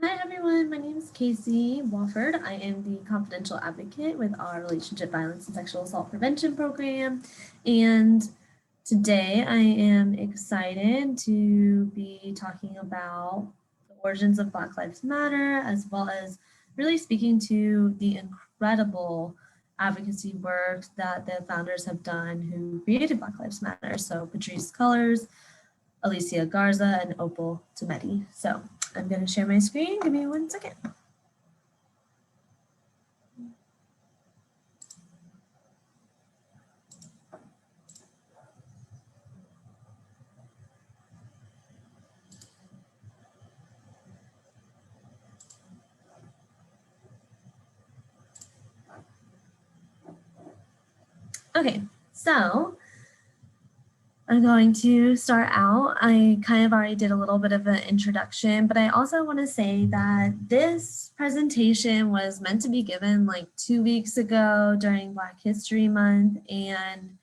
Hi everyone, my name is Casey Wofford. I am the confidential advocate with our Relationship Violence and Sexual Assault Prevention Program. And today I am excited to be talking about the origins of Black Lives Matter, as well as really speaking to the incredible advocacy work that the founders have done who created Black Lives Matter. So Patrisse Cullors, Alicia Garza, and Opal Tometi. So I'm going to share my screen. Give me 1 second. Okay, so I'm going to start out. I kind of already did a little bit of an introduction, but I also want to say that this presentation was meant to be given like 2 weeks ago during Black History Month. And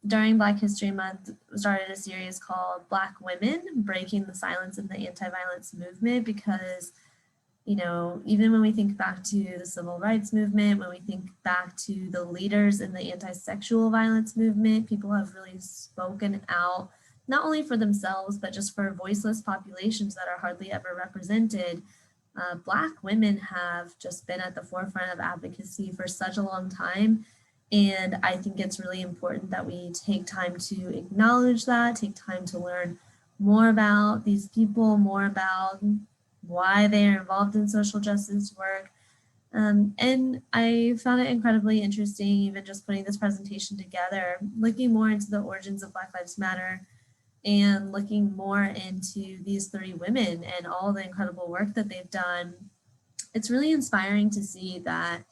during Black History Month, started a series called Black Women, Breaking the Silence in the Anti-Violence Movement, because even when we think back to the civil rights movement, when we think back to the leaders in the anti-sexual violence movement, people have really spoken out, not only for themselves, but just for voiceless populations that are hardly ever represented. Black women have just been at the forefront of advocacy for such a long time. And I think it's really important that we take time to acknowledge that, take time to learn more about these people, more about why they are involved in social justice work. And I found it incredibly interesting, even just putting this presentation together, looking more into the origins of Black Lives Matter and looking more into these 3 women and all the incredible work that they've done. It's really inspiring to see that,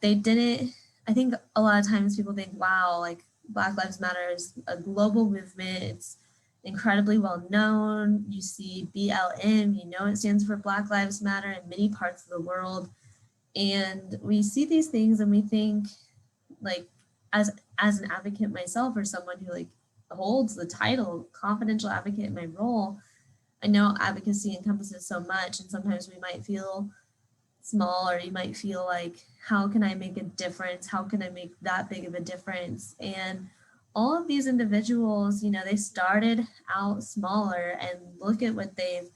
they didn't, I think a lot of times people think, wow, like Black Lives Matter is a global movement. It's incredibly well known. You see BLM, it stands for Black Lives Matter in many parts of the world. And we see these things and we think, like, as an advocate myself, or someone who like holds the title confidential advocate in my role, I know advocacy encompasses so much, and sometimes we might feel small, or you might feel like, how can I make a difference? How can I make that big of a difference? And all of these individuals, they started out smaller, and look at what they've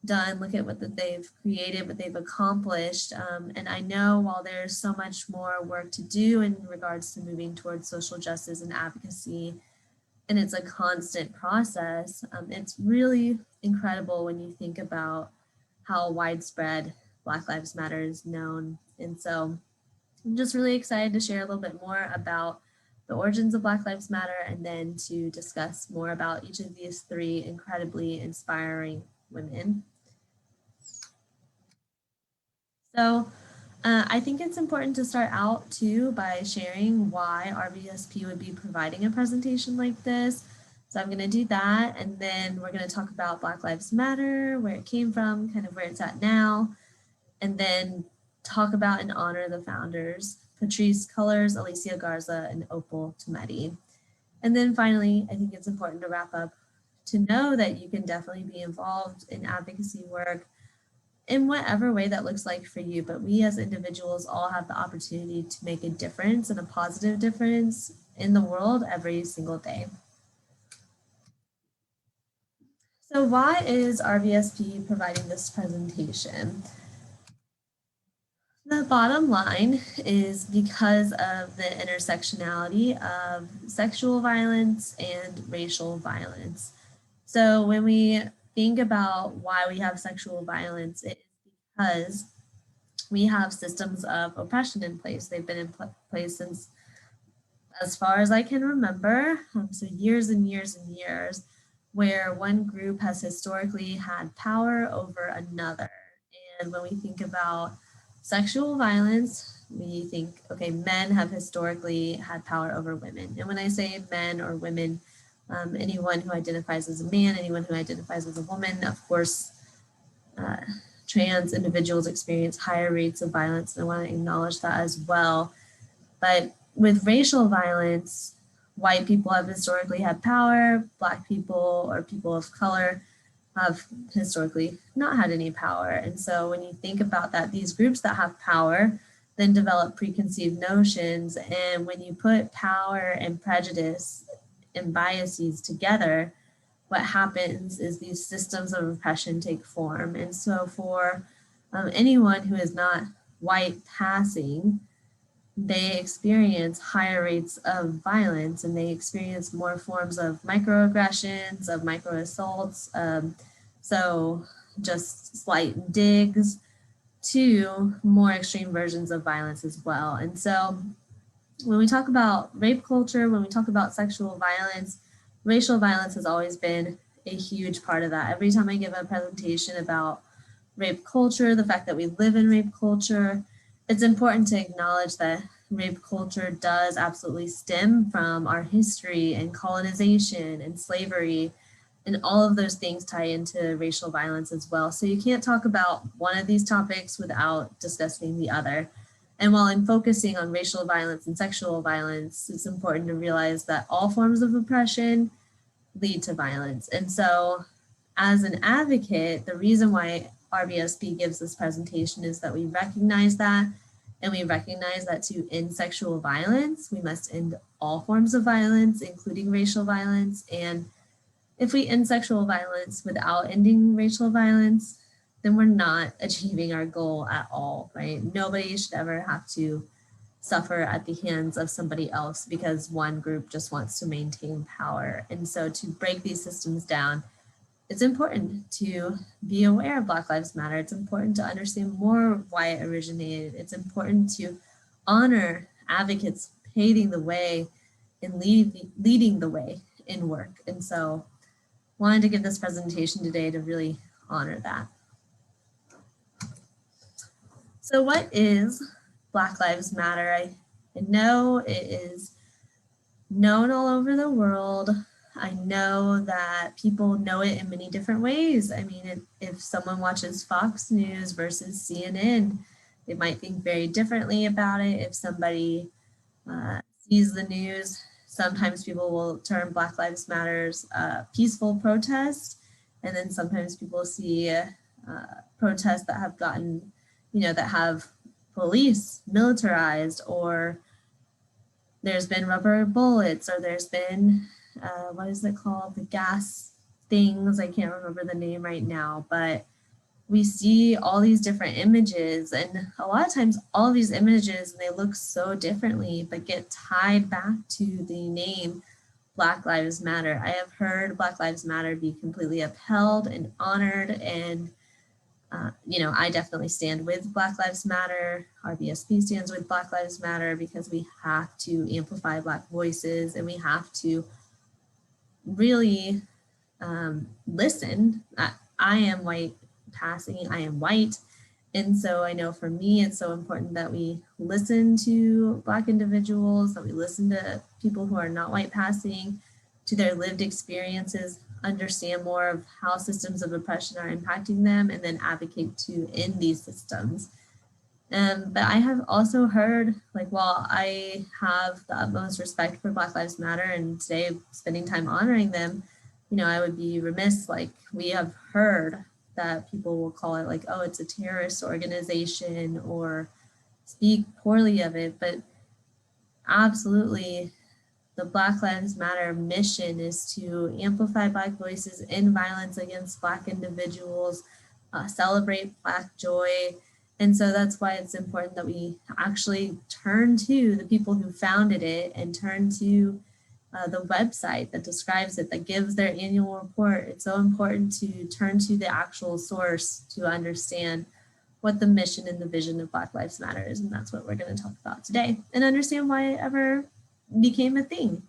done, look at what they've created, what they've accomplished. And I know while there's so much more work to do in regards to moving towards social justice and advocacy, and it's a constant process, it's really incredible when you think about how widespread Black Lives Matter is known. And so I'm just really excited to share a little bit more about the origins of Black Lives Matter, and then to discuss more about each of these 3 incredibly inspiring women. So I think it's important to start out too by sharing why RVSP would be providing a presentation like this. So I'm going to do that, and then we're going to talk about Black Lives Matter, where it came from, kind of where it's at now, and then talk about and honor the founders, Patrisse Cullors, Alicia Garza, and Opal Tometi. And then finally, I think it's important to wrap up to know that you can definitely be involved in advocacy work in whatever way that looks like for you. But we as individuals all have the opportunity to make a difference, and a positive difference in the world every single day. So why is RVSP providing this presentation? The bottom line is because of the intersectionality of sexual violence and racial violence. So when we think about why we have sexual violence, it is because we have systems of oppression in place. They've been in place since as far as I can remember, so years and years and years, where one group has historically had power over another. And when we think about sexual violence, we think, okay, men have historically had power over women. And when I say men or women, anyone who identifies as a man, anyone who identifies as a woman, of course, trans individuals experience higher rates of violence, and I want to acknowledge that as well. But with racial violence, white people have historically had power, Black people or people of color have historically not had any power. And so when you think about that, these groups that have power then develop preconceived notions. And when you put power and prejudice and biases together, what happens is these systems of oppression take form. And so for anyone who is not white passing, they experience higher rates of violence, and they experience more forms of microaggressions, of microassaults, so just slight digs, to more extreme versions of violence as well. And so when we talk about rape culture, when we talk about sexual violence, racial violence has always been a huge part of that. Every time I give a presentation about rape culture, the fact that we live in rape culture, it's important to acknowledge that rape culture does absolutely stem from our history and colonization and slavery, and all of those things tie into racial violence as well. So you can't talk about one of these topics without discussing the other. And while I'm focusing on racial violence and sexual violence, it's important to realize that all forms of oppression lead to violence. And so as an advocate, the reason why RBSB gives this presentation is that we recognize that, and we recognize that to end sexual violence, we must end all forms of violence, including racial violence. And if we end sexual violence without ending racial violence, then we're not achieving our goal at all, right? Nobody should ever have to suffer at the hands of somebody else because one group just wants to maintain power. And so to break these systems down, it's important to be aware of Black Lives Matter. It's important to understand more why it originated. It's important to honor advocates paving the way and leading the way in work. And so wanted to give this presentation today to really honor that. So what is Black Lives Matter? I know it is known all over the world. I know that people know it in many different ways. I mean, if someone watches Fox News versus CNN, they might think very differently about it. If somebody sees the news, sometimes people will term Black Lives Matter's peaceful protest, and then sometimes people see protests that have gotten, that have police militarized, or there's been rubber bullets, or there's been, what is it called? The gas things. I can't remember the name right now, but we see all these different images, and a lot of times all of these images, they look so differently, but get tied back to the name Black Lives Matter. I have heard Black Lives Matter be completely upheld and honored, and I definitely stand with Black Lives Matter. RBSP stands with Black Lives Matter because we have to amplify Black voices, and we have to really listen. I am white passing, I am white. And so I know for me, it's so important that we listen to Black individuals, that we listen to people who are not white passing, to their lived experiences, understand more of how systems of oppression are impacting them, and then advocate to end these systems. But I have also heard, while I have the utmost respect for Black Lives Matter, and today spending time honoring them, I would be remiss, we have heard that people will call it oh, it's a terrorist organization, or speak poorly of it. But absolutely, the Black Lives Matter mission is to amplify Black voices in violence against Black individuals, celebrate Black joy. And so that's why it's important that we actually turn to the people who founded it, and turn to the website that describes it, that gives their annual report. It's so important to turn to the actual source to understand what the mission and the vision of Black Lives Matter is. And that's what we're going to talk about today, and understand why it ever became a thing.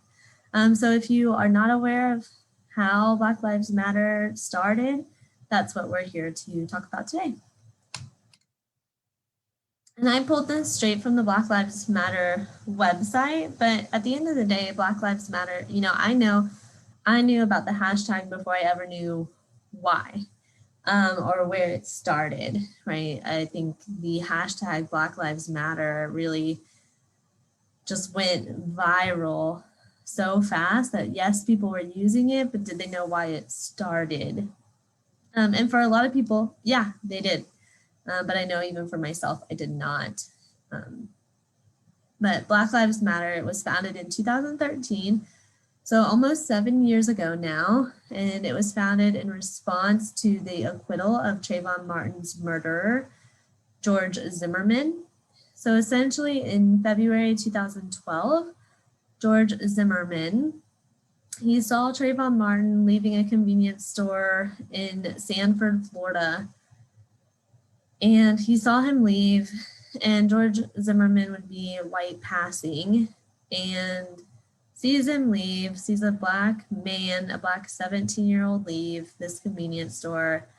So if you are not aware of how Black Lives Matter started, that's what we're here to talk about today. And I pulled this straight from the Black Lives Matter website, but at the end of the day, Black Lives Matter, I knew about the hashtag before I ever knew why or where it started, right? I think the hashtag Black Lives Matter really just went viral so fast that yes, people were using it, but did they know why it started? And for a lot of people, yeah, they did. But I know even for myself, I did not. But Black Lives Matter, it was founded in 2013, so almost 7 years ago now, and it was founded in response to the acquittal of Trayvon Martin's murderer, George Zimmerman. So essentially in February 2012, George Zimmerman, he saw Trayvon Martin leaving a convenience store in Sanford, Florida, and he saw him leave, and George Zimmerman would be white passing and sees him leave, sees a black man, a black 17-year-old leave this convenience store,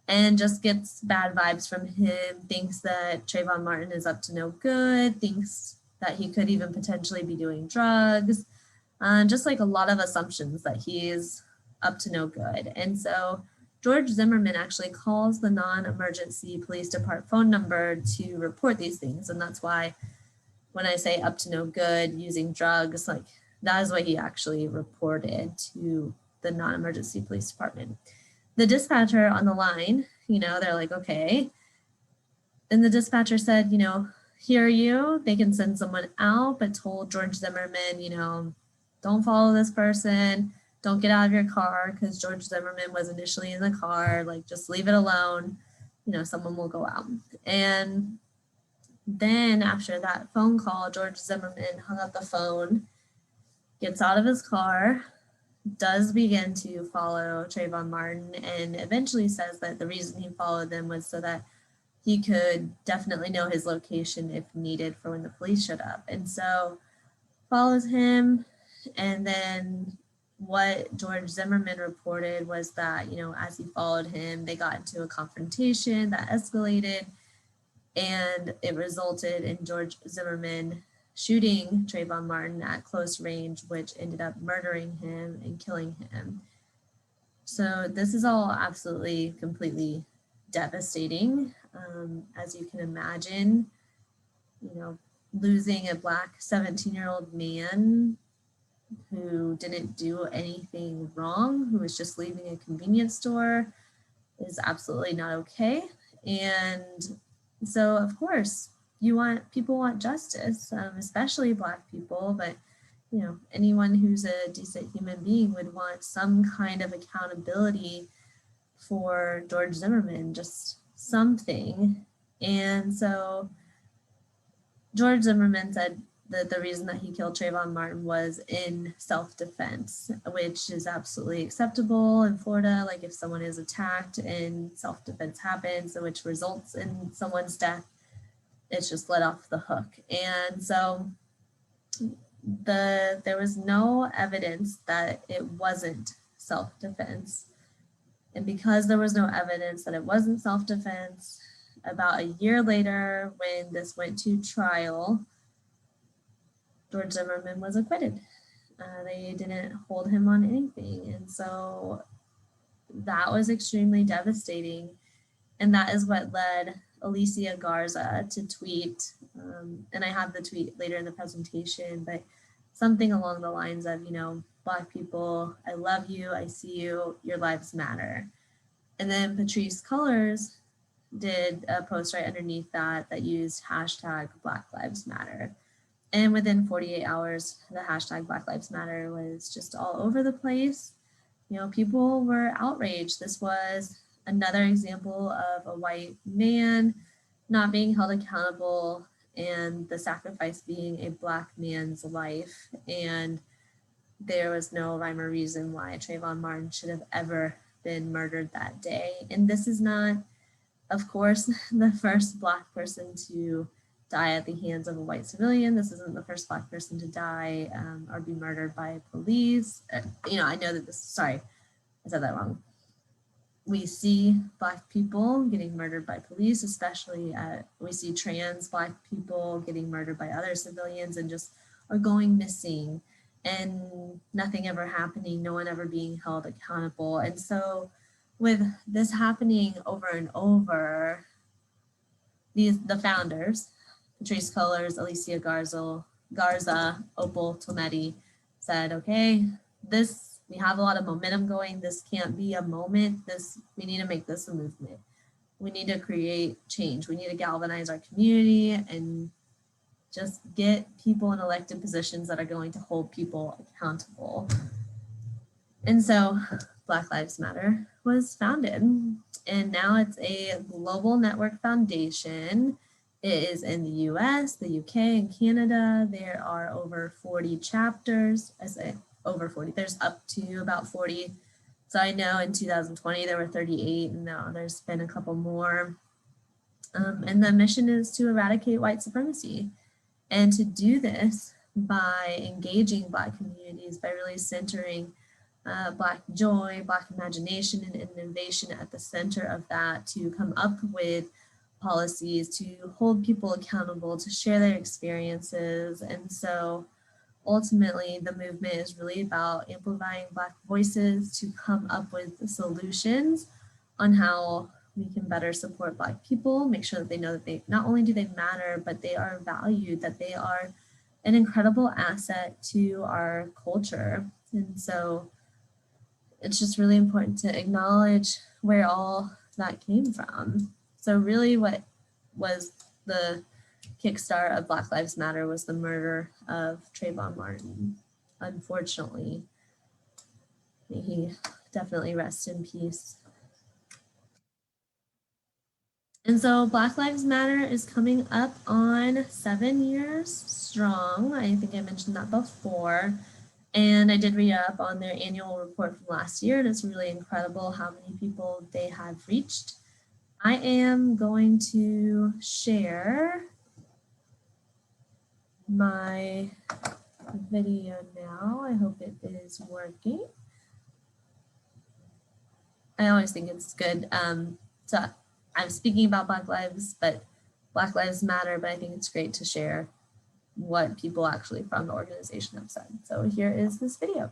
and just gets bad vibes from him, thinks that Trayvon Martin is up to no good, thinks that he could even potentially be doing drugs, just like a lot of assumptions that he's up to no good. And so George Zimmerman actually calls the non-emergency police department phone number to report these things. And that's why when I say up to no good, using drugs, like that is what he actually reported to the non-emergency police department. The dispatcher on the line, they're like, okay. And the dispatcher said, hear you, they can send someone out, but told George Zimmerman, don't follow this person, don't get out of your car, because George Zimmerman was initially in the car, like just leave it alone, someone will go out. And then after that phone call, George Zimmerman hung up the phone, gets out of his car, does begin to follow Trayvon Martin, and eventually says that the reason he followed them was so that he could definitely know his location if needed for when the police showed up. And so follows him, and then what George Zimmerman reported was that, as he followed him, they got into a confrontation that escalated, and it resulted in George Zimmerman shooting Trayvon Martin at close range, which ended up murdering him and killing him. So this is all absolutely, completely devastating. As you can imagine, losing a black 17-year-old man who didn't do anything wrong, who was just leaving a convenience store, is absolutely not okay. And so, of course, people want justice, especially Black people, but anyone who's a decent human being would want some kind of accountability for George Zimmerman, just something. And so George Zimmerman said that the reason that he killed Trayvon Martin was in self-defense, which is absolutely acceptable in Florida. Like if someone is attacked and self-defense happens, which results in someone's death, it's just let off the hook. And so there was no evidence that it wasn't self-defense. And because there was no evidence that it wasn't self-defense, about a year later, when this went to trial, George Zimmerman was acquitted. They didn't hold him on anything. And so that was extremely devastating. And that is what led Alicia Garza to tweet, and I have the tweet later in the presentation, but something along the lines of, Black people, I love you, I see you, your lives matter. And then Patrisse Cullors did a post right underneath that used hashtag Black Lives Matter. And within 48 hours, the hashtag Black Lives Matter was just all over the place. People were outraged. This was another example of a white man not being held accountable and the sacrifice being a Black man's life. And there was no rhyme or reason why Trayvon Martin should have ever been murdered that day. And this is not, of course, the first Black person to die at the hands of a white civilian. This isn't the first Black person to die or be murdered by police. I know that sorry, I said that wrong. We see Black people getting murdered by police, especially we see trans Black people getting murdered by other civilians and just are going missing and nothing ever happening, no one ever being held accountable. And so with this happening over and over, the founders, Patrisse Cullors, Alicia Garza, Opal Tometi, said, okay, this we have a lot of momentum going. This can't be a moment. We need to make this a movement. We need to create change. We need to galvanize our community and just get people in elected positions that are going to hold people accountable. And so Black Lives Matter was founded, and now it's a global network foundation. It is in the US, the UK, and Canada. There are over 40 chapters. I say over 40, there's up to about 40. So I know in 2020 there were 38, and now there's been a couple more. And the mission is to eradicate white supremacy. And to do this by engaging Black communities, by really centering Black joy, Black imagination, and innovation at the center of that, to come up with policies, to hold people accountable, to share their experiences. And so ultimately, the movement is really about amplifying Black voices to come up with solutions on how we can better support Black people, make sure that they know that they not only do they matter, but they are valued, that they are an incredible asset to our culture. And so it's just really important to acknowledge where all that came from. So really what was the kickstart of Black Lives Matter was the murder of Trayvon Martin. Unfortunately, may he definitely rest in peace. And so Black Lives Matter is coming up on 7 years strong. I think I mentioned that before. And I did read up on their annual report from last year, and it's really incredible how many people they have reached. I am going to share my video now. I hope it is working. I always think it's good. So I'm speaking about Black Lives, but Black Lives Matter, but I think it's great to share what people actually from the organization have said. So here is this video.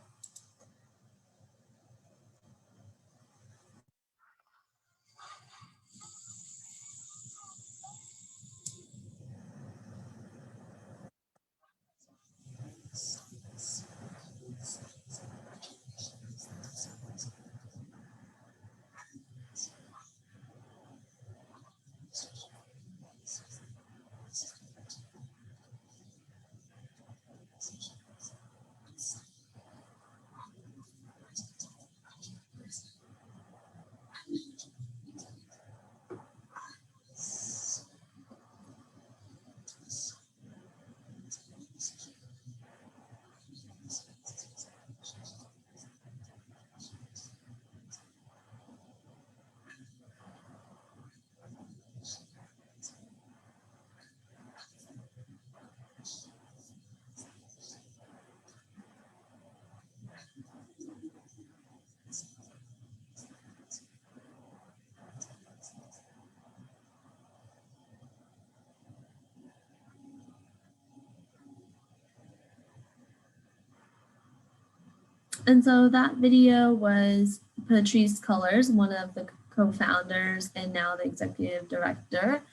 And so that video was Patrisse Cullors, one of the co-founders and now the executive director,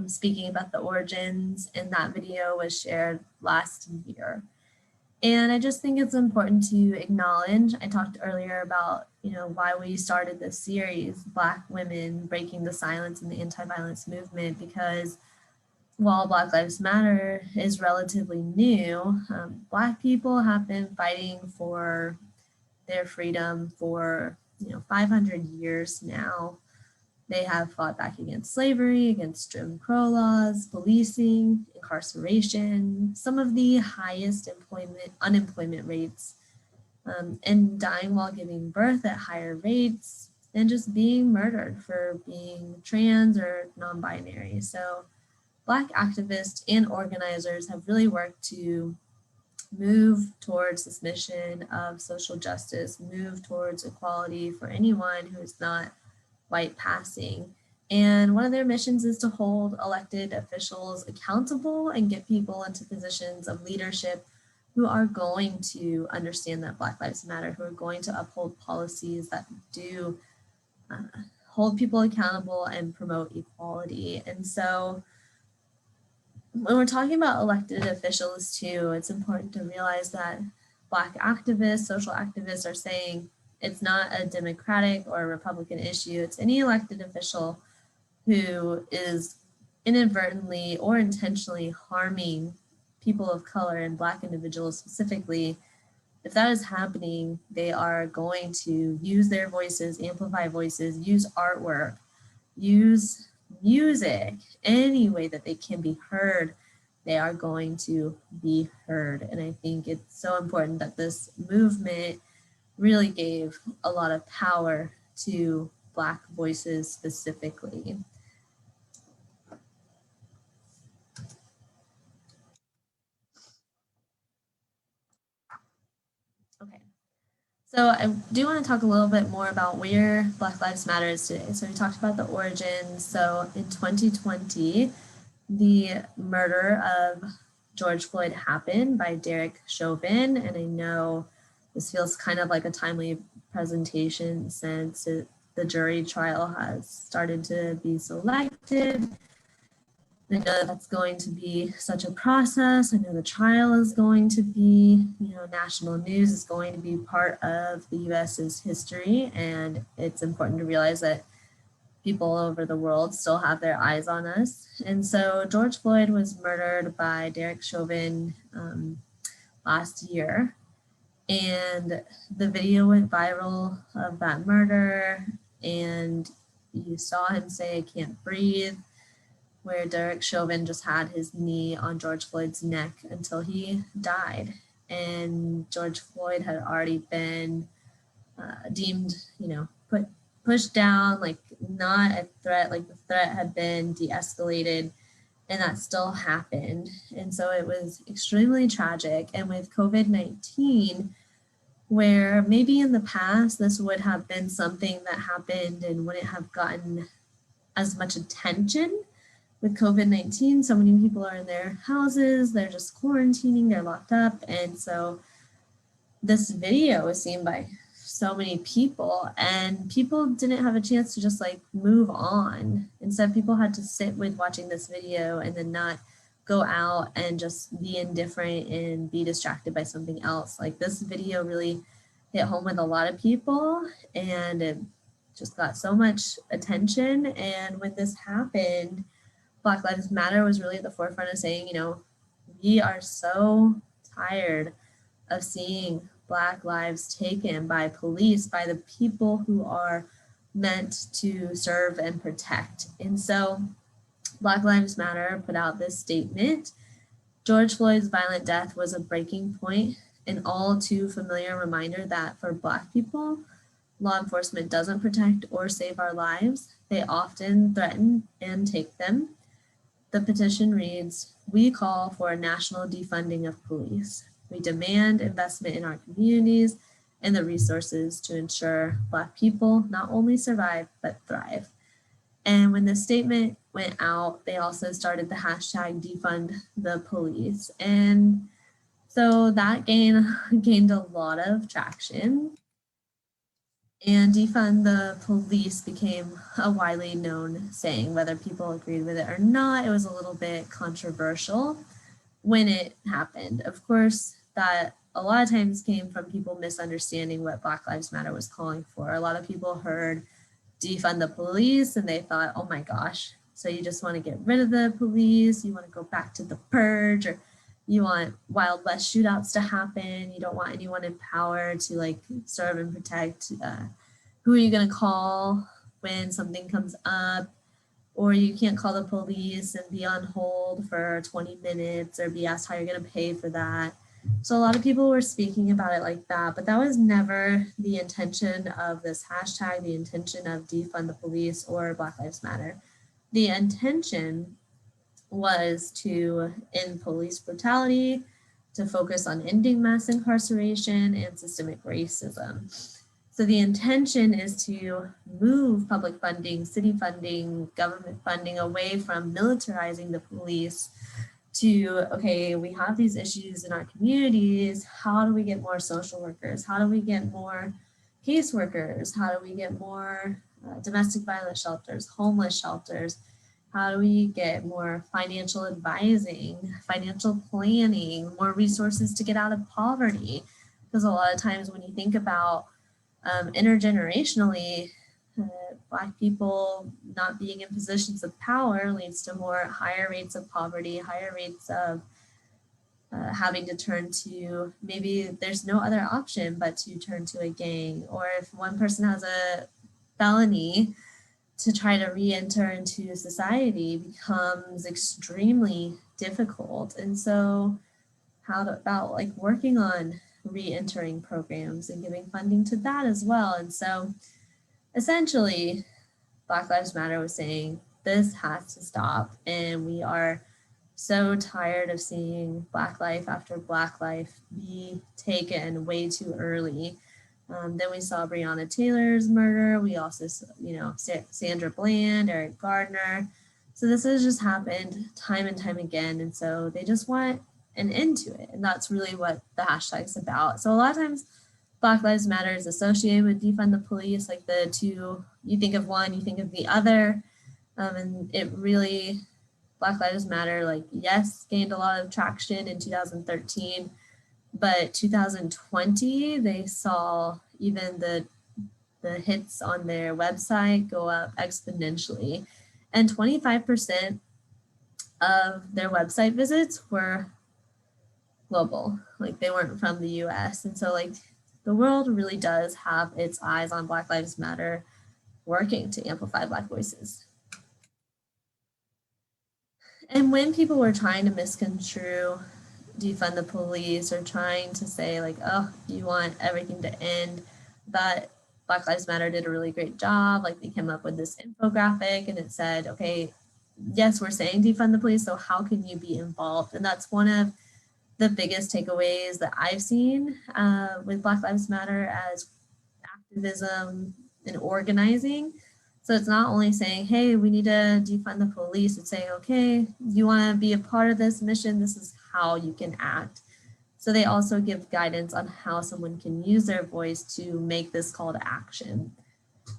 speaking about the origins, and that video was shared last year. And I just think it's important to acknowledge, I talked earlier about, why we started this series, Black Women Breaking the Silence in the Anti-Violence Movement, because while Black Lives Matter is relatively new, Black people have been fighting for their freedom for 500 years now. They have fought back against slavery, against Jim Crow laws, policing, incarceration, some of the highest unemployment rates, and dying while giving birth at higher rates, and just being murdered for being trans or non-binary. So Black activists and organizers have really worked to move towards this mission of social justice, move towards equality for anyone who is not white passing. And one of their missions is to hold elected officials accountable and get people into positions of leadership who are going to understand that Black Lives Matter, who are going to uphold policies that do hold people accountable and promote equality. And so when we're talking about elected officials too, it's important to realize that Black activists, social activists are saying it's not a Democratic or a Republican issue. It's any elected official who is inadvertently or intentionally harming people of color and Black individuals specifically. If that is happening, they are going to use their voices, amplify voices, use artwork, use music, any way that they can be heard, they are going to be heard. And I think it's so important that this movement really gave a lot of power to Black voices specifically. Okay, so I do want to talk a little bit more about where Black Lives Matter is today. So we talked about the origins. So in 2020, the murder of George Floyd happened by Derek Chauvin, and I know this feels kind of like a timely presentation since the jury trial has started to be selected. I know that's going to be such a process. I know the trial is going to be, national news is going to be part of the US's history, and it's important to realize that people all over the world still have their eyes on us. And so George Floyd was murdered by Derek Chauvin last year. And the video went viral of that murder. And you saw him say, "I can't breathe," where Derek Chauvin just had his knee on George Floyd's neck until he died. And George Floyd had already been deemed, pushed down, like not a threat, like the threat had been de-escalated, and that still happened. And so it was extremely tragic. And with COVID-19, where maybe in the past this would have been something that happened and wouldn't have gotten as much attention, with COVID-19, so many people are in their houses, they're just quarantining, they're locked up. And so this video was seen by so many people, and people didn't have a chance to just like move on. Instead, people had to sit with watching this video and then not go out and just be indifferent and be distracted by something else. Like, this video really hit home with a lot of people, and it just got so much attention. And when this happened, Black Lives Matter was really at the forefront of saying, we are so tired of seeing Black lives taken by police, by the people who are meant to serve and protect. And so Black Lives Matter put out this statement. George Floyd's violent death was a breaking point, an all too familiar reminder that for Black people, law enforcement doesn't protect or save our lives. They often threaten and take them. The petition reads, "We call for a national defunding of police. We demand investment in our communities and the resources to ensure Black people not only survive, but thrive." And when this statement went out, they also started the hashtag defund the police. And so that gained a lot of traction. And defund the police became a widely known saying. Whether people agreed with it or not, it was a little bit controversial when it happened. Of course, that a lot of times came from people misunderstanding what Black Lives Matter was calling for. A lot of people heard defund the police and they thought, oh my gosh, so you just want to get rid of the police, you want to go back to the purge, or you want Wild West shootouts to happen, you don't want anyone in power to like serve and protect. Who are you going to call when something comes up? Or you can't call the police and be on hold for 20 minutes or be asked how you're going to pay for that. So a lot of people were speaking about it like that, but that was never the intention of this hashtag, the intention of defund the police or Black Lives Matter. The intention was to end police brutality, to focus on ending mass incarceration and systemic racism. So the intention is to move public funding, city funding, government funding away from militarizing the police to, okay, we have these issues in our communities. How do we get more social workers? How do we get more caseworkers? How do we get more domestic violence shelters, homeless shelters? How do we get more financial advising, financial planning, more resources to get out of poverty? because a lot of times when you think about intergenerationally, Black people not being in positions of power leads to higher rates of poverty, higher rates of having to turn to, maybe there's no other option but to turn to a gang, or if one person has a felony, to try to re-enter into society becomes extremely difficult. And so how about like working on re-entering programs and giving funding to that as well? And so essentially Black Lives Matter was saying this has to stop, and we are so tired of seeing Black life after Black life be taken way too early. Then we saw Breonna Taylor's murder. We also, Sandra Bland, Eric Gardner. So this has just happened time and time again. And so they just want an end to it. And that's really what the hashtag's about. So a lot of times Black Lives Matter is associated with defund the police, like the two, you think of one, you think of the other. And it really, Black Lives Matter, like, yes, gained a lot of traction in 2013, but 2020, they saw even the hits on their website go up exponentially. And 25% of their website visits were global, like they weren't from the US. And so like the world really does have its eyes on Black Lives Matter working to amplify Black voices. And when people were trying to misconstrue defund the police or trying to say like, oh, you want everything to end, but Black Lives Matter did a really great job. Like they came up with this infographic and it said, okay, yes, we're saying defund the police, so how can you be involved? And that's one of the biggest takeaways that I've seen with Black Lives Matter as activism and organizing. So it's not only saying, hey, we need to defund the police. It's saying, okay, you want to be a part of this mission, this is how you can act. So they also give guidance on how someone can use their voice to make this call to action.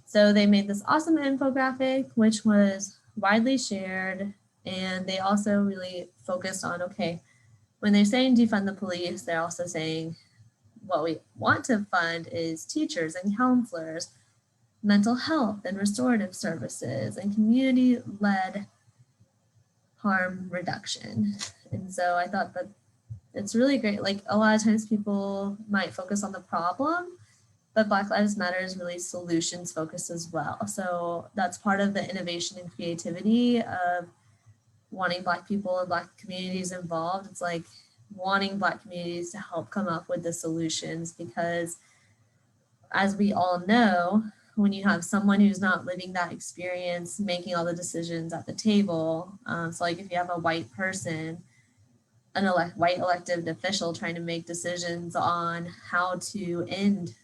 So they made this awesome infographic, which was widely shared. And they also really focused on, okay, when they're saying defund the police, they're also saying what we want to fund is teachers and counselors, mental health and restorative services, and community-led harm reduction. And so I thought that it's really great. Like a lot of times people might focus on the problem, but Black Lives Matter is really solutions focused as well. So that's part of the innovation and creativity of wanting Black people and Black communities involved. It's like wanting Black communities to help come up with the solutions, because as we all know, when you have someone who's not living that experience, making all the decisions at the table, so like if you have a white person, white elected official trying to make decisions on how to end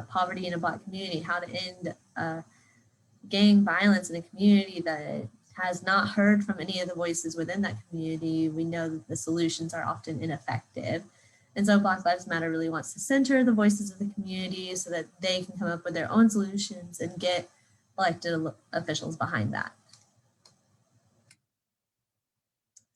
poverty in a Black community, how to end gang violence in a community that has not heard from any of the voices within that community, we know that the solutions are often ineffective. And so Black Lives Matter really wants to center the voices of the community so that they can come up with their own solutions and get elected officials behind that.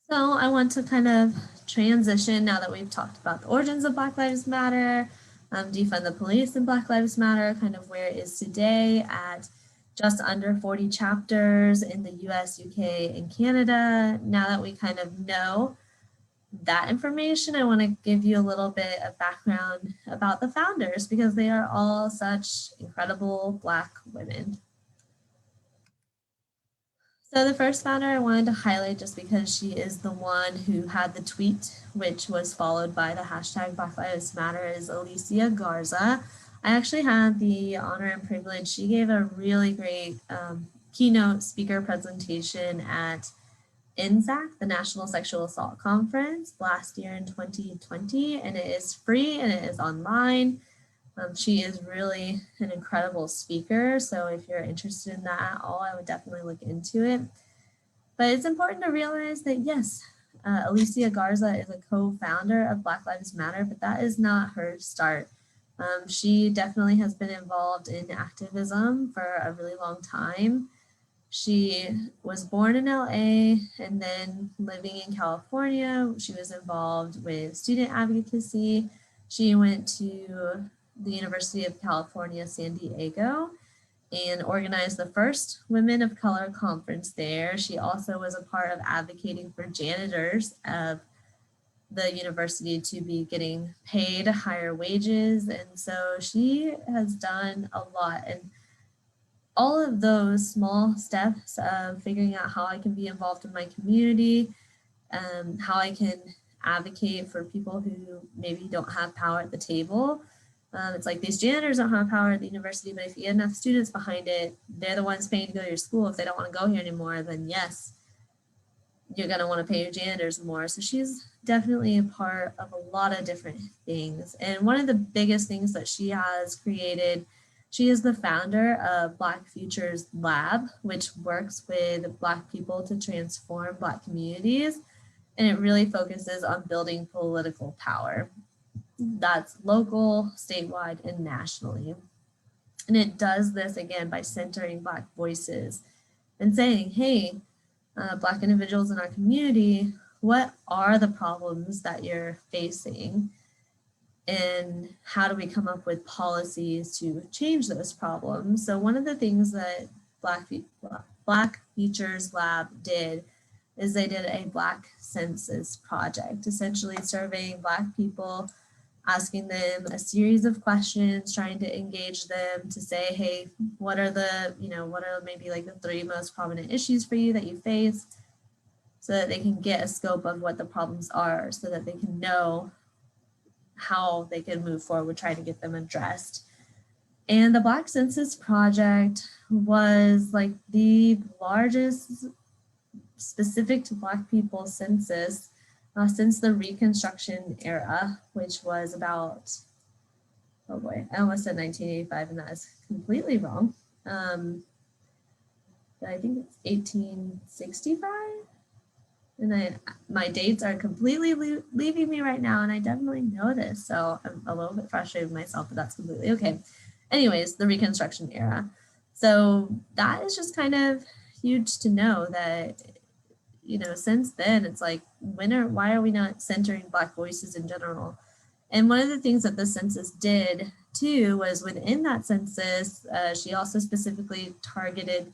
So I want to kind of transition now that we've talked about the origins of Black Lives Matter, defund the police and Black Lives Matter, kind of where it is today at just under 40 chapters in the US, UK, and Canada. Now that we kind of know that information, I want to give you a little bit of background about the founders, because they are all such incredible Black women. So the first founder I wanted to highlight, just because she is the one who had the tweet, which was followed by the hashtag Black Lives Matter, is Alicia Garza. I actually had the honor and privilege. She gave a really great keynote speaker presentation at NSAC, the National Sexual Assault Conference, last year in 2020, and it is free and it is online. She is really an incredible speaker, so if you're interested in that at all, I would definitely look into it. But it's important to realize that yes, Alicia Garza is a co-founder of Black Lives Matter, but that is not her start. She definitely has been involved in activism for a really long time. She was born in LA and then living in California. She was involved with student advocacy. She went to the University of California, San Diego, and organized the first Women of Color conference there. She also was a part of advocating for janitors of the university to be getting paid higher wages. And so she has done a lot. And all of those small steps of figuring out how I can be involved in my community, how I can advocate for people who maybe don't have power at the table. It's like these janitors don't have power at the university, but if you get enough students behind it, they're the ones paying to go to your school. If they don't want to go here anymore, then yes, you're going to want to pay your janitors more. So she's definitely a part of a lot of different things. And one of the biggest things that she has created, she is the founder of Black Futures Lab, which works with Black people to transform Black communities. And it really focuses on building political power. That's local, statewide, and nationally. And it does this again by centering Black voices and saying, hey, Black individuals in our community, what are the problems that you're facing? And how do we come up with policies to change those problems? So one of the things that Black Futures Lab did is they did a Black census project, essentially surveying Black people, asking them a series of questions, trying to engage them to say, hey, what are maybe like the 3 most prominent issues for you that you face, so that they can get a scope of what the problems are, so that they can know how they can move forward, try to get them addressed. And the Black Census Project was like the largest specific to Black people census since the Reconstruction era, which was about, oh boy, I almost said 1985, and that is completely wrong. But I think it's 1865. And my dates are completely leaving me right now, and I definitely know this, so I'm a little bit frustrated with myself, but that's completely okay. Anyways, the Reconstruction era. So that is just kind of huge to know that, since then, it's like, why are we not centering Black voices in general? And one of the things that the census did too was within that census, she also specifically targeted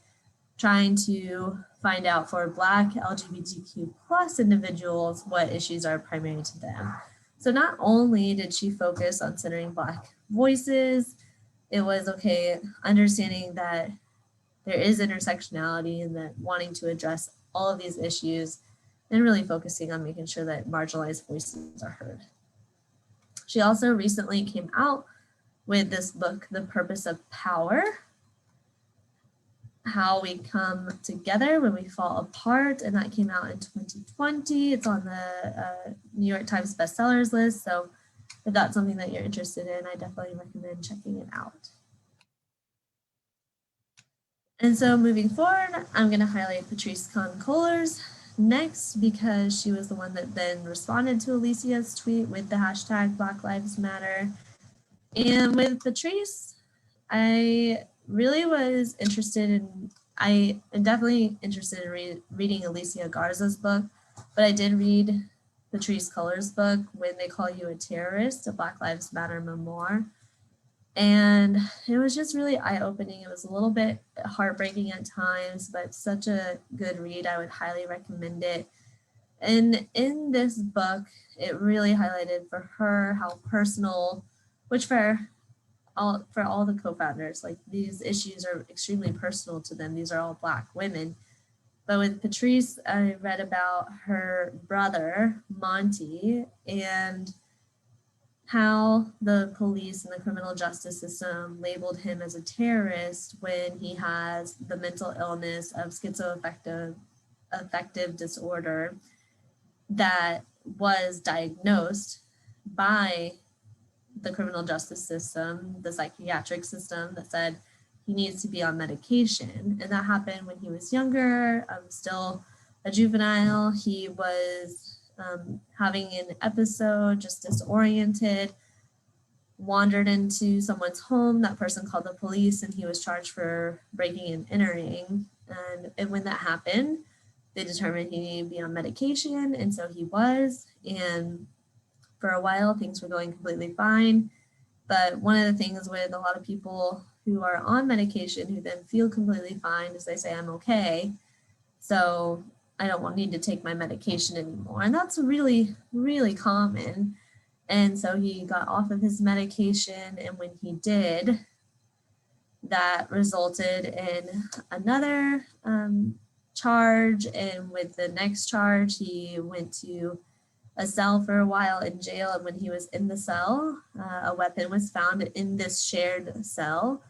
trying to find out for Black LGBTQ plus individuals what issues are primary to them. So not only did she focus on centering Black voices, it was understanding that there is intersectionality and that wanting to address all of these issues and really focusing on making sure that marginalized voices are heard. She also recently came out with this book, The Purpose of Power, How We Come Together When We Fall Apart, and that came out in 2020. It's on the New York Times bestsellers list, so if that's something that you're interested in, I definitely recommend checking it out. And so moving forward, I'm going to highlight Patrisse Cullors next, because she was the one that then responded to Alicia's tweet with the hashtag Black Lives Matter. And with Patrisse, I really was interested in, I am definitely interested in reading Alicia Garza's book, but I did read Patrisse Cullors' book, When They Call You a Terrorist, a Black Lives Matter memoir. And it was just really eye-opening. It was a little bit heartbreaking at times, but such a good read. I would highly recommend it. And in this book, it really highlighted for her how personal, which for all the co-founders, like these issues are extremely personal to them. These are all Black women. But with Patrisse, I read about her brother, Monty, and how the police and the criminal justice system labeled him as a terrorist when he has the mental illness of schizoaffective disorder that was diagnosed by the criminal justice system, the psychiatric system, that said he needs to be on medication. And that happened when he was younger, still a juvenile. He was having an episode, just disoriented, wandered into someone's home. That person called the police and he was charged for breaking and entering. And when that happened, they determined he needed to be on medication. And so he was. And for a while, things were going completely fine. But one of the things with a lot of people who are on medication who then feel completely fine is they say, I'm okay, so I don't need to take my medication anymore. And that's really, really common. And so he got off of his medication, and when he did, that resulted in another charge. And with the next charge, he went to a cell for a while in jail. And when he was in the cell, a weapon was found in this shared cell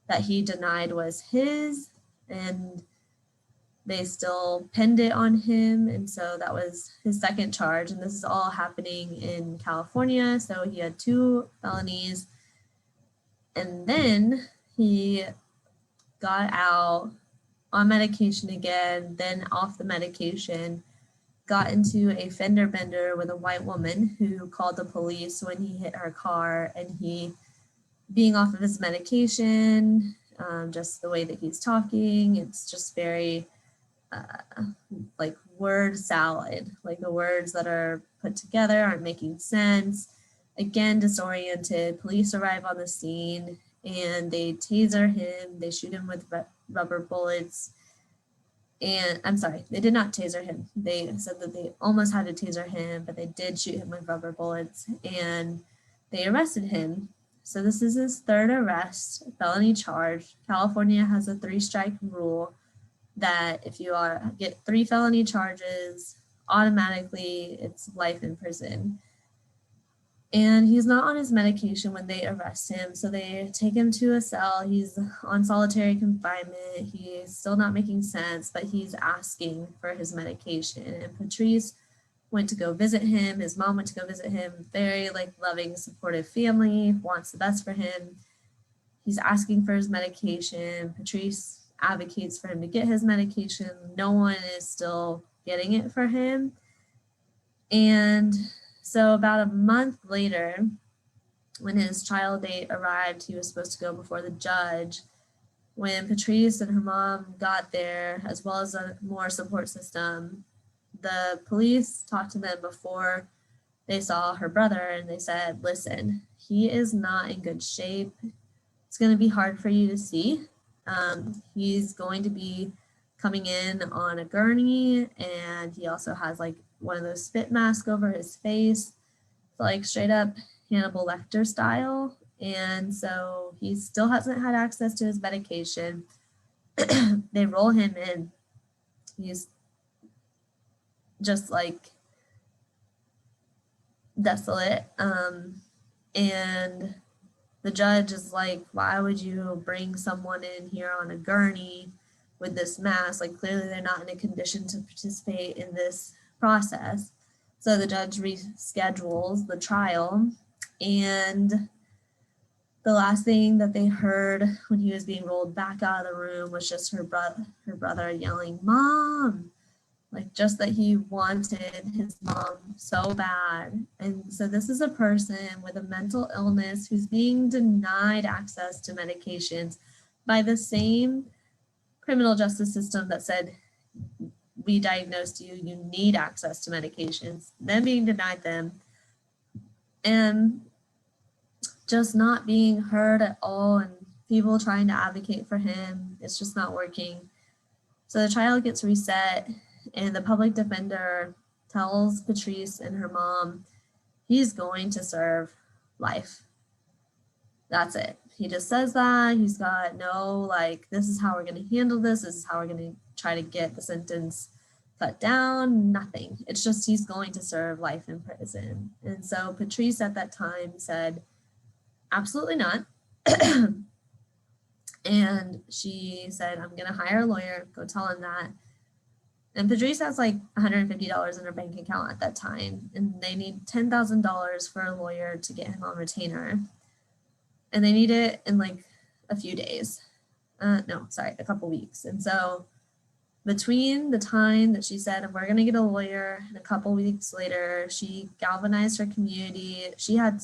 that he denied was his, and they still pinned it on him. And so that was his second charge. And this is all happening in California. So he had 2 felonies. And then he got out on medication again, then off the medication, got into a fender bender with a white woman who called the police when he hit her car. And he, being off of his medication, just the way that he's talking, it's just very like word salad, like the words that are put together aren't making sense. Again, disoriented. Police arrive on the scene and they taser him. They shoot him with rubber bullets. And I'm sorry, they did not taser him. They said that they almost had to taser him, but they did shoot him with rubber bullets, and they arrested him. So this is his 3rd arrest, felony charge. California has a 3-strike rule that if you get 3 felony charges, automatically it's life in prison. And he's not on his medication when they arrest him. So they take him to a cell. He's on solitary confinement. He's still not making sense, but he's asking for his medication. And Patrisse went to go visit him. His mom went to go visit him. Very loving, supportive family, wants the best for him. He's asking for his medication. Patrisse advocates for him to get his medication. No one is still getting it for him. And so about a month later, when his trial date arrived, he was supposed to go before the judge. When Patrisse and her mom got there, as well as a more support system, the police talked to them before they saw her brother, and they said, listen, he is not in good shape. It's going to be hard for you to see. He's going to be coming in on a gurney, and he also has one of those spit masks over his face, so straight up Hannibal Lecter style. And so he still hasn't had access to his medication. They roll him in. He's just desolate. And the judge is like, why would you bring someone in here on a gurney with this mask? Clearly they're not in a condition to participate in this process. So the judge reschedules the trial, and the last thing that they heard when he was being rolled back out of the room was just her brother yelling, Mom, just that he wanted his mom so bad. And so this is a person with a mental illness who's being denied access to medications by the same criminal justice system that said, we diagnosed you, you need access to medications, then being denied them, and just not being heard at all, and people trying to advocate for him. It's just not working. So the trial gets reset, and the public defender tells Patrisse and her mom he's going to serve life. That's it. He just says that. He's got no, this is how we're going to handle this. This is how we're going to try to get the sentence cut down. Nothing. It's just he's going to serve life in prison. And so Patrisse at that time said, absolutely not. And she said, I'm going to hire a lawyer. Go tell him that. And Patrisse has $150 in her bank account at that time. And they need $10,000 for a lawyer to get him on retainer. And they need it in a few days. A couple weeks. And so between the time that she said, we're going to get a lawyer, and a couple weeks later, she galvanized her community. She had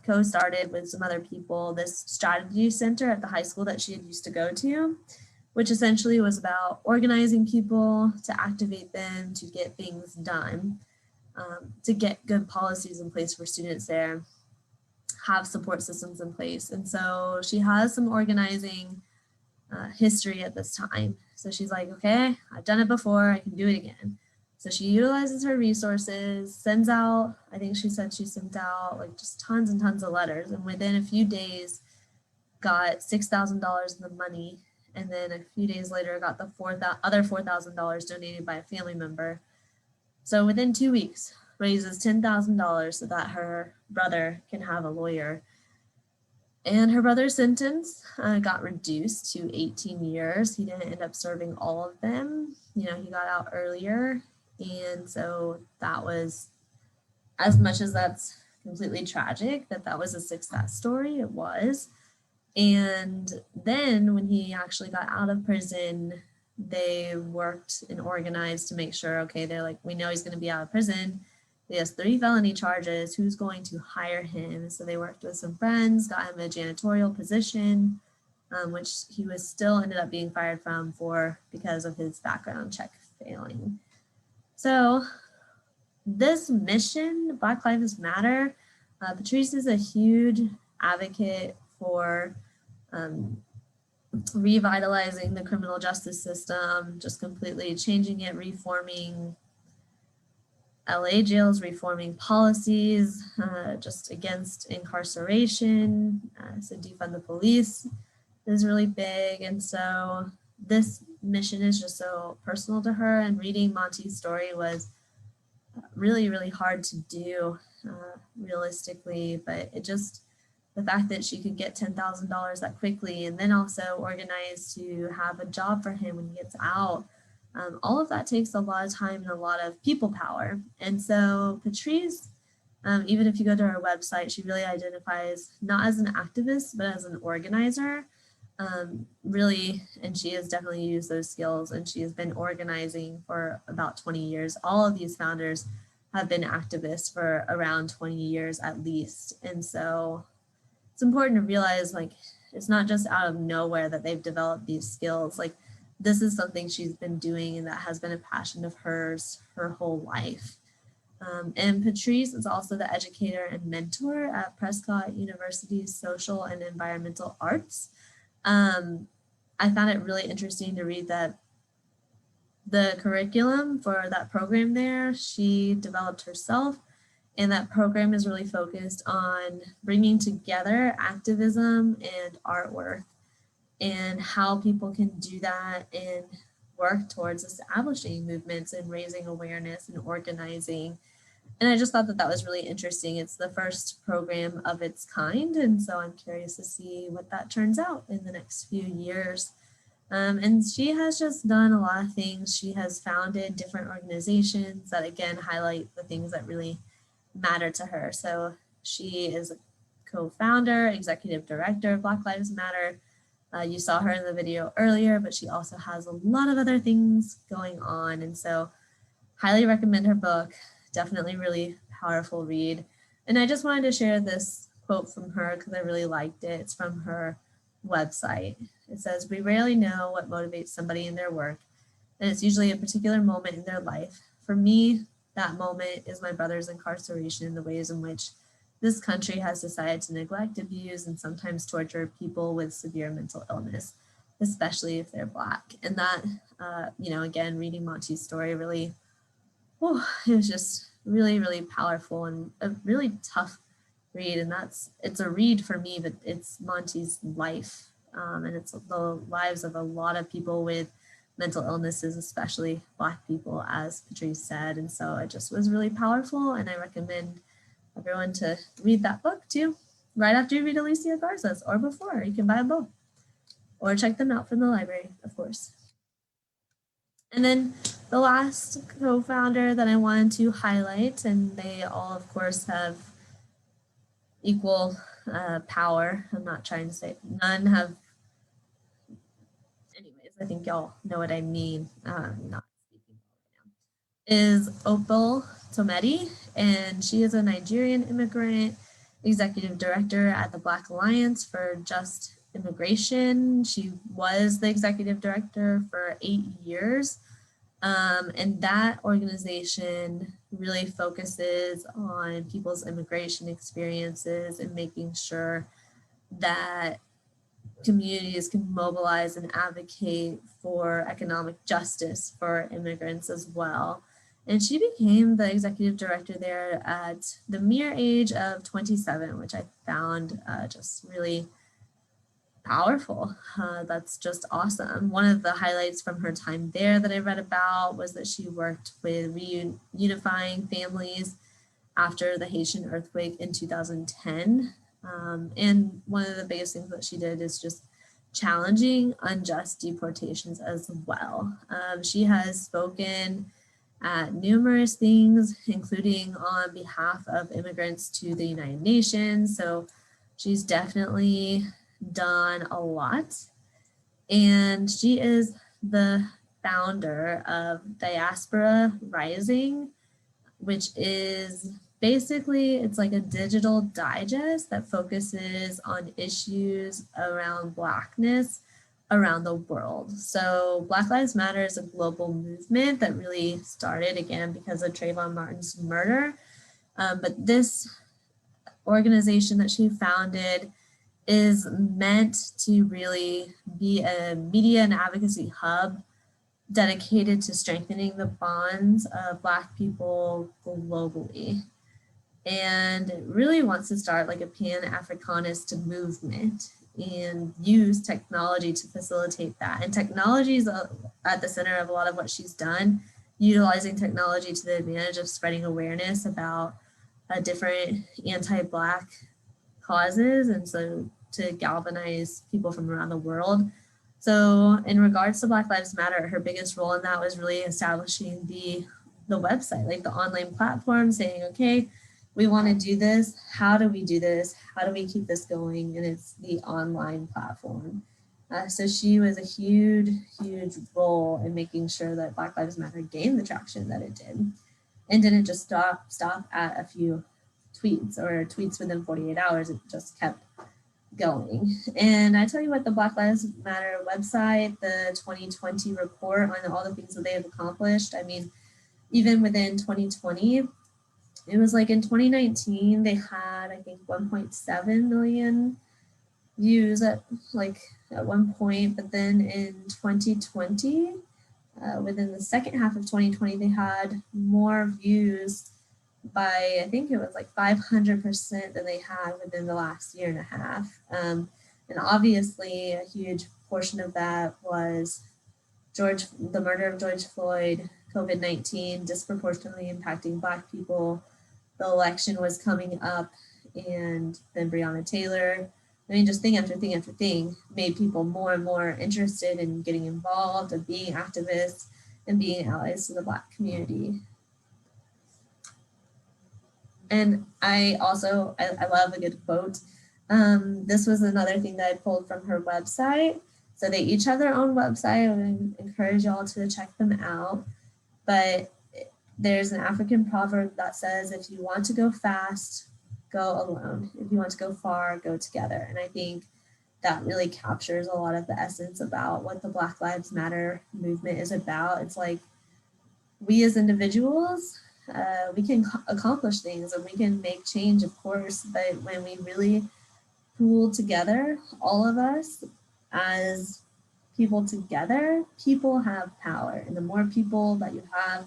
co-started with some other people this strategy center at the high school that she had used to go to, which essentially was about organizing people to activate them to get things done. to get good policies in place for students there, have support systems in place. And so she has some organizing history at this time. So she's like, okay, I've done it before, I can do it again. So she utilizes her resources, sends out, I think she said she sent out like just tons and tons of letters, and within a few days got $6,000 in the money. And then a few days later got the other $4,000 donated by a family member. So within 2 weeks, raises $10,000 so that her brother can have a lawyer. And her brother's sentence got reduced to 18 years. He didn't end up serving all of them. You know, he got out earlier. And so that was, as much as that's completely tragic, that was a success story, it was. And then when he actually got out of prison, they worked and organized to make sure, okay, they're like, we know he's going to be out of prison. He has 3 felony charges. Who's going to hire him? So they worked with some friends, got him a janitorial position, which he was still ended up being fired from because of his background check failing. So this mission, Black Lives Matter, Patrisse is a huge advocate for revitalizing the criminal justice system, just completely changing it, reforming LA jails, reforming policies, just against incarceration. So defund the police is really big. And so this mission is just so personal to her, and reading Monty's story was really, really hard to do realistically, but the fact that she could get $10,000 that quickly and then also organize to have a job for him when he gets out, all of that takes a lot of time and a lot of people power. And so Patrisse, even if you go to her website, she really identifies not as an activist, but as an organizer, really, and she has definitely used those skills, and she has been organizing for about 20 years. All of these founders have been activists for around 20 years at least. And so it's important to realize, like, it's not just out of nowhere that they've developed these skills. Like, this is something she's been doing and that has been a passion of hers her whole life. And Patrisse is also the educator and mentor at Prescott University's Social and Environmental Arts. I found it really interesting to read that the curriculum for that program there, she developed herself. And that program is really focused on bringing together activism and artwork and how people can do that and work towards establishing movements and raising awareness and organizing. And I just thought that was really interesting. It's the first program of its kind. And so I'm curious to see what that turns out in the next few years. And she has just done a lot of things. She has founded different organizations that, again, highlight the things that really matter to her. So she is a co-founder, executive director of Black Lives Matter. You saw her in the video earlier, but she also has a lot of other things going on. And so highly recommend her book. Definitely really powerful read. And I just wanted to share this quote from her because I really liked it. It's from her website. It says, "We rarely know what motivates somebody in their work, and it's usually a particular moment in their life. For me, that moment is my brother's incarceration and the ways in which this country has decided to neglect, abuse, and sometimes torture people with severe mental illness, especially if they're Black." And that, again, reading Monty's story really, it was just really, really powerful and a really tough read. And it's a read for me, but it's Monty's life. And it's the lives of a lot of people with mental illnesses, especially Black people, as Patrisse said. And so it just was really powerful. And I recommend everyone to read that book too, right after you read Alicia Garza's or before. You can buy them both or check them out from the library, of course. And then the last co-founder that I wanted to highlight, and they all, of course, have equal power. I'm not trying to say none have. Anyways, I think y'all know what I mean. Not speaking right now. Is Opal Tometi, and she is a Nigerian immigrant, executive director at the Black Alliance for Just Immigration. She was the executive director for 8 years. And that organization really focuses on people's immigration experiences and making sure that communities can mobilize and advocate for economic justice for immigrants as well. And she became the executive director there at the mere age of 27, which I found just really powerful. That's just awesome. One of the highlights from her time there that I read about was that she worked with reunifying families after the Haitian earthquake in 2010. And one of the biggest things that she did is just challenging unjust deportations as well. She has spoken at numerous things, including on behalf of immigrants to the United Nations. So she's definitely done a lot. And she is the founder of Diaspora Rising, which is basically, it's like a digital digest that focuses on issues around Blackness around the world. So Black Lives Matter is a global movement that really started again because of Trayvon Martin's murder. But this organization that she founded is meant to really be a media and advocacy hub dedicated to strengthening the bonds of Black people globally. And it really wants to start like a Pan-Africanist movement and use technology to facilitate that. And technology is at the center of a lot of what she's done, utilizing technology to the advantage of spreading awareness about different anti-Black causes, and so to galvanize people from around the world. So in regards to Black Lives Matter, her biggest role in that was really establishing the website, like the online platform, saying, okay, we want to do this. How do we do this? How do we keep this going? And it's the online platform. So she was a huge, huge role in making sure that Black Lives Matter gained the traction that it did, and didn't just stop at a few tweets or tweets within 48 hours. It just kept going. And I tell you what, the Black Lives Matter website, the 2020 report on all the things that they have accomplished. I mean, even within 2020, it was like in 2019, they had, I think, 1.7 million views at one point, but then in 2020, within the second half of 2020, they had more views by, I think it was like 500% than they had within the last year and a half. And obviously a huge portion of that was the murder of George Floyd, COVID-19 disproportionately impacting Black people. The election was coming up, and then Breonna Taylor. I mean, just thing after thing after thing made people more and more interested in getting involved, of being activists and being allies to the Black community. And I love a good quote. This was another thing that I pulled from her website. So they each have their own website. I would encourage y'all to check them out. But there's an African proverb that says, if you want to go fast, go alone. If you want to go far, go together. And I think that really captures a lot of the essence about what the Black Lives Matter movement is about. It's like, we as individuals, we can accomplish things and we can make change, of course, but when we really pool together, all of us as people together, people have power. And the more people that you have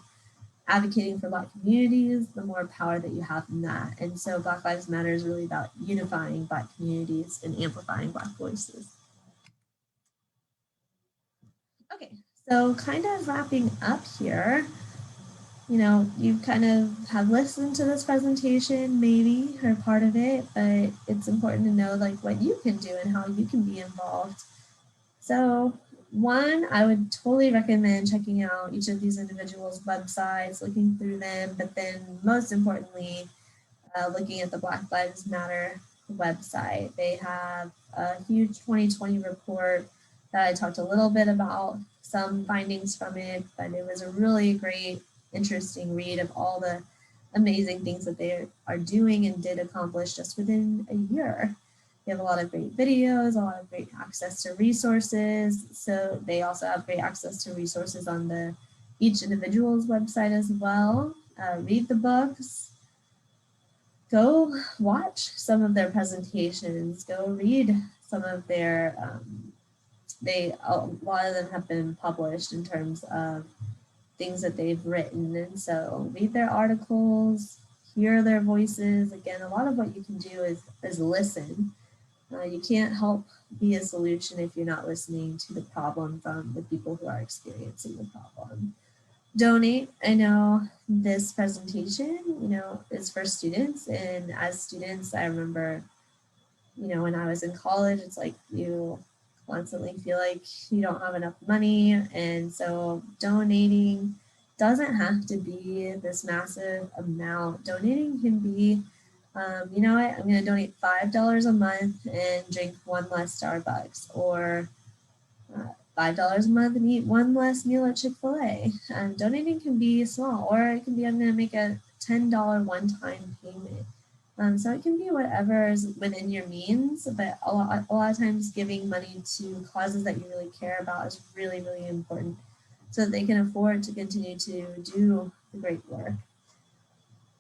advocating for Black communities, the more power that you have in that. And so Black Lives Matter is really about unifying Black communities and amplifying Black voices. Okay, so kind of wrapping up here, you know, you kind of have listened to this presentation, maybe, or part of it, but it's important to know like what you can do and how you can be involved. So one, I would totally recommend checking out each of these individuals' websites, looking through them, but then most importantly, looking at the Black Lives Matter website. They have a huge 2020 report that I talked a little bit about some findings from it, but it was a really great, interesting read of all the amazing things that they are doing and did accomplish just within a year. They have a lot of great videos, a lot of great access to resources. So they also have great access to resources on each individual's website as well. read the books, go watch some of their presentations, go read some of their, a lot of them have been published in terms of things that they've written. And so read their articles, hear their voices. Again, a lot of what you can do is listen. You can't help be a solution if you're not listening to the problem from the people who are experiencing the problem. Donate. I know this presentation, is for students. And as students, I remember, when I was in college, it's like you constantly feel like you don't have enough money. And so donating doesn't have to be this massive amount. Donating can be, you know what, I'm going to donate $5 a month and drink one less Starbucks, or $5 a month and eat one less meal at Chick-fil-A. Donating can be small, or it can be, I'm going to make a $10 one-time payment. So it can be whatever is within your means, but a lot of times giving money to causes that you really care about is really, really important, so that they can afford to continue to do the great work.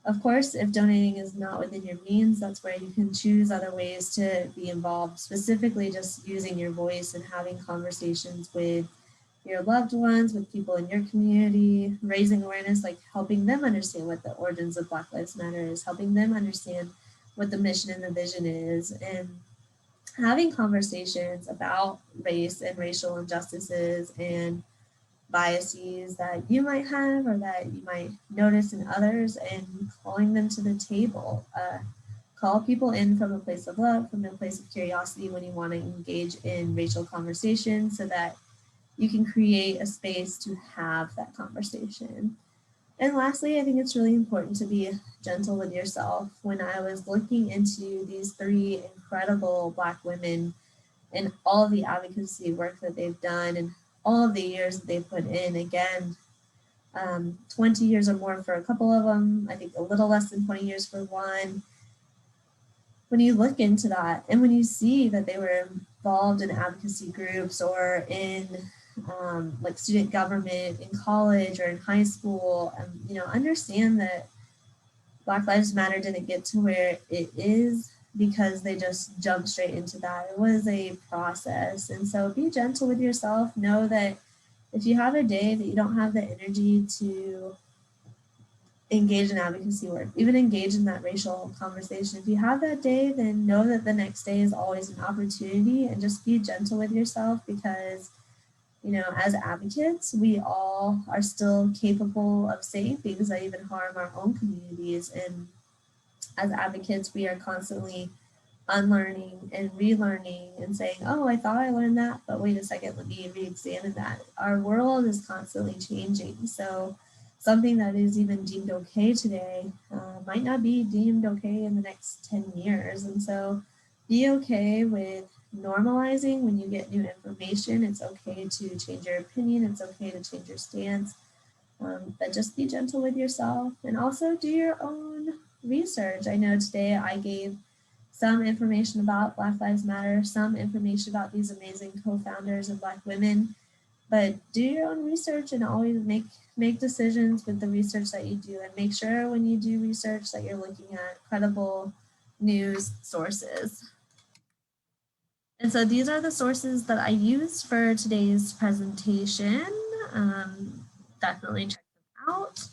Of course, if donating is not within your means, that's where you can choose other ways to be involved, specifically just using your voice and having conversations with your loved ones, with people in your community, raising awareness, like helping them understand what the origins of Black Lives Matter is, helping them understand what the mission and the vision is, and having conversations about race and racial injustices and biases that you might have or that you might notice in others, and calling them to the table. Call people in from a place of love, from a place of curiosity when you want to engage in racial conversation, so that you can create a space to have that conversation. And lastly, I think it's really important to be gentle with yourself. When I was looking into these 3 incredible Black women and all of the advocacy work that they've done and all of the years that they've put in, again, 20 years or more for a couple of them, I think a little less than 20 years for one. When you look into that and when you see that they were involved in advocacy groups or in like student government in college or in high school, understand that Black Lives Matter didn't get to where it is because they just jumped straight into that. It was a process. And so be gentle with yourself. Know that if you have a day that you don't have the energy to engage in advocacy work, even engage in that racial conversation, if you have that day, then know that the next day is always an opportunity, and just be gentle with yourself, because as advocates, we all are still capable of saying things that even harm our own communities. And as advocates, we are constantly unlearning and relearning and saying, oh, I thought I learned that, but wait a second, let me re-examine that. Our world is constantly changing. So something that is even deemed okay today might not be deemed okay in the next 10 years. And so be okay with normalizing when you get new information. It's okay to change your opinion. It's okay to change your stance. But just be gentle with yourself, and also do your own research. I know today I gave some information about Black Lives Matter, some information about these amazing co-founders and Black women, but do your own research and always make decisions with the research that you do, and make sure when you do research that you're looking at credible news sources. And so these are the sources that I used for today's presentation. Definitely check them out.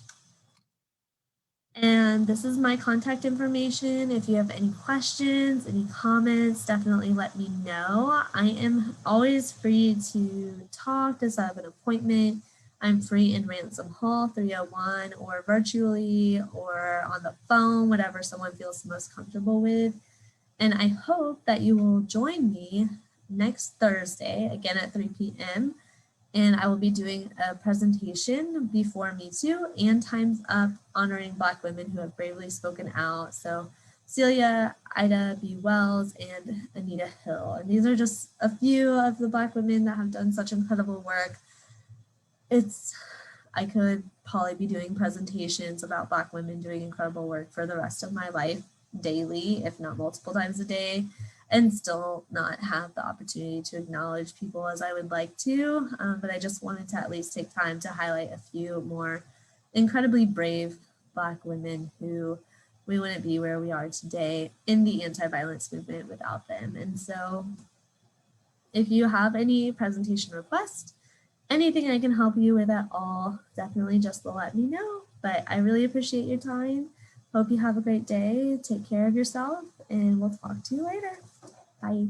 And this is my contact information. If you have any questions, any comments, definitely let me know. I am always free to talk, to set up an appointment. I'm free in Ransom Hall 301, or virtually, or on the phone, whatever someone feels most comfortable with. And I hope that you will join me next Thursday, again at 3 p.m. And I will be doing a presentation before Me Too and Time's Up, honoring Black women who have bravely spoken out. So Celia, Ida B. Wells, and Anita Hill. And these are just a few of the Black women that have done such incredible work. I could probably be doing presentations about Black women doing incredible work for the rest of my life, daily, if not multiple times a day, and still not have the opportunity to acknowledge people as I would like to. But I just wanted to at least take time to highlight a few more incredibly brave Black women who we wouldn't be where we are today in the anti-violence movement without them. And so if you have any presentation requests, anything I can help you with at all, definitely just let me know. But I really appreciate your time. Hope you have a great day. Take care of yourself, and we'll talk to you later. Bye.